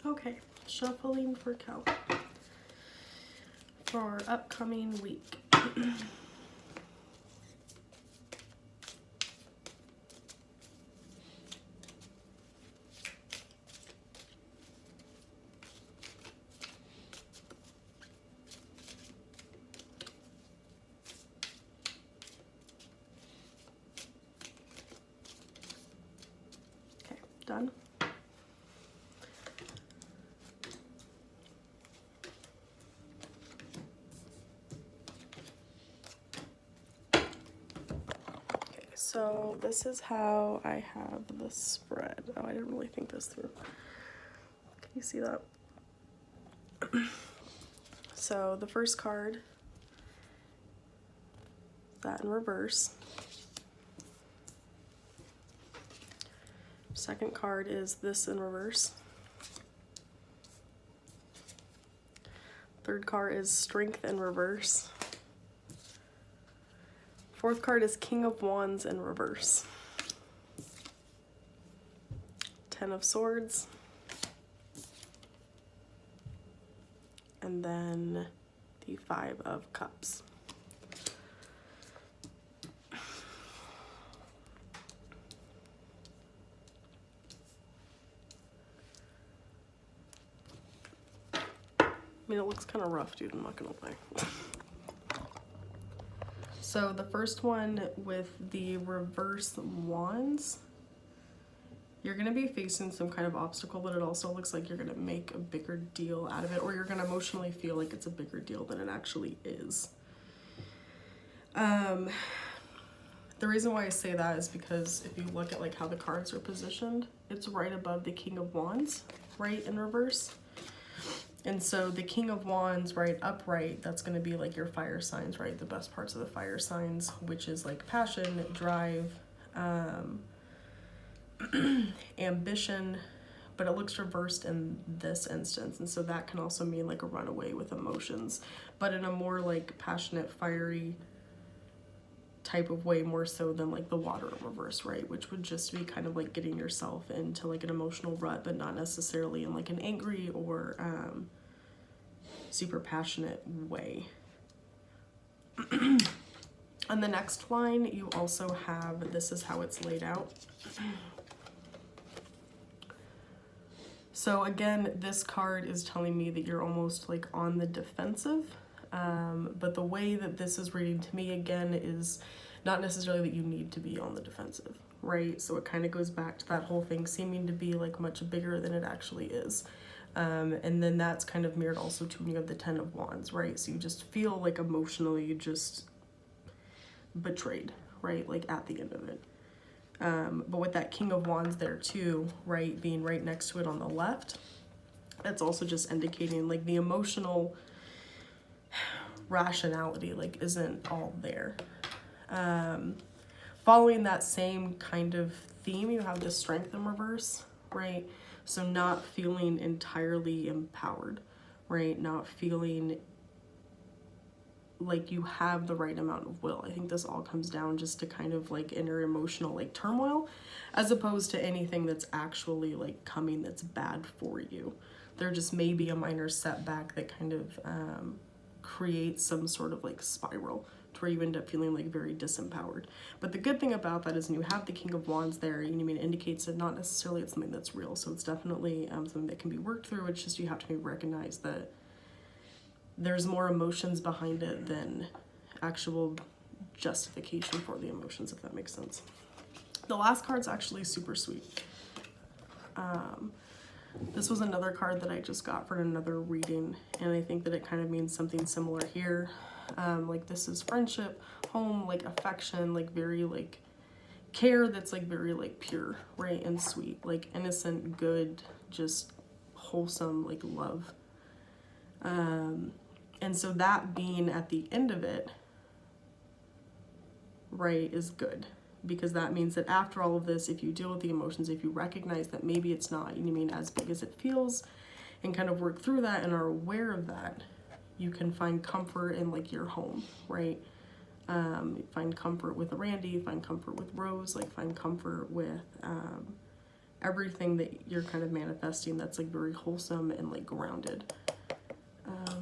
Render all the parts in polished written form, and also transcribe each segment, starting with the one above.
Okay, shuffling for Kel for upcoming week. Okay, done. So this is how I have the spread. Oh, I didn't really think this through. Can you see that? So the first card, that in reverse. Second card is this in reverse. Third card is Strength in reverse. Fourth card is King of Wands in reverse. 10 of Swords. And then the 5 of Cups. I mean, it looks kind of rough, dude, I'm not gonna lie. So the first one with the reverse wands, you're gonna be facing some kind of obstacle, but it also looks like you're gonna make a bigger deal out of it, or you're gonna emotionally feel like it's a bigger deal than it actually is. The reason why I say that is because if you look at like how the cards are positioned, it's right above the King of Wands, right in reverse. And so the King of Wands, right, upright, that's going to be like your fire signs, right? The best parts of the fire signs, which is like passion, drive, ambition, but it looks reversed in this instance. And so that can also mean like a runaway with emotions, but in a more like passionate, fiery type of way, more so than like the water in reverse, right? Which would just be kind of like getting yourself into like an emotional rut, but not necessarily in like an angry or super passionate way. On the next line, you also have, this is how it's laid out. So again, this card is telling me that you're almost like on the defensive. But the way that this is reading to me again is not necessarily that you need to be on the defensive, right? So it kind of goes back to that whole thing seeming to be like much bigger than it actually is. And then that's kind of mirrored also to when you have the 10 of Wands, right? So you just feel like emotionally just betrayed, right? Like at the end of it. But with that King of Wands there too, right? Being right next to it on the left, that's also just indicating like the emotional rationality like isn't all there. Following that same kind of theme, you have the Strength in reverse, right? So not feeling entirely empowered, right? Not feeling like you have the right amount of will. I think this all comes down just to kind of like inner emotional like turmoil, as opposed to anything that's actually like coming that's bad for you. There just may be a minor setback that kind of creates some sort of like spiral to where you end up feeling like very disempowered. But the good thing about that is when you have the King of Wands there, you know, I mean, it indicates that not necessarily it's something that's real. So it's definitely something that can be worked through. It's just you have to maybe recognize that there's more emotions behind it than actual justification for the emotions, if that makes sense. The last card's actually super sweet. This was another card that I just got for another reading, and I think that it kind of means something similar here. Like this is friendship, home, like affection, like very like care that's like very like pure, right, and sweet, like innocent, good, just wholesome, like love. And so that being at the end of it, right, is good. Because that means that after all of this, if you deal with the emotions, if you recognize that maybe it's not, you know what I mean, as big as it feels, and kind of work through that and are aware of that, you can find comfort in like your home, right? Find comfort with Randy, find comfort with Rose, like find comfort with everything that you're kind of manifesting that's like very wholesome and like grounded.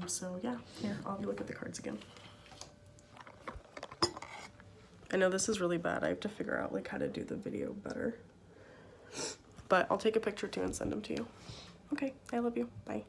So yeah, here, I'll have you look at the cards again. I know this is really bad. I have to figure out like how to do the video better. But I'll take a picture too and send them to you. Okay, I love you. Bye.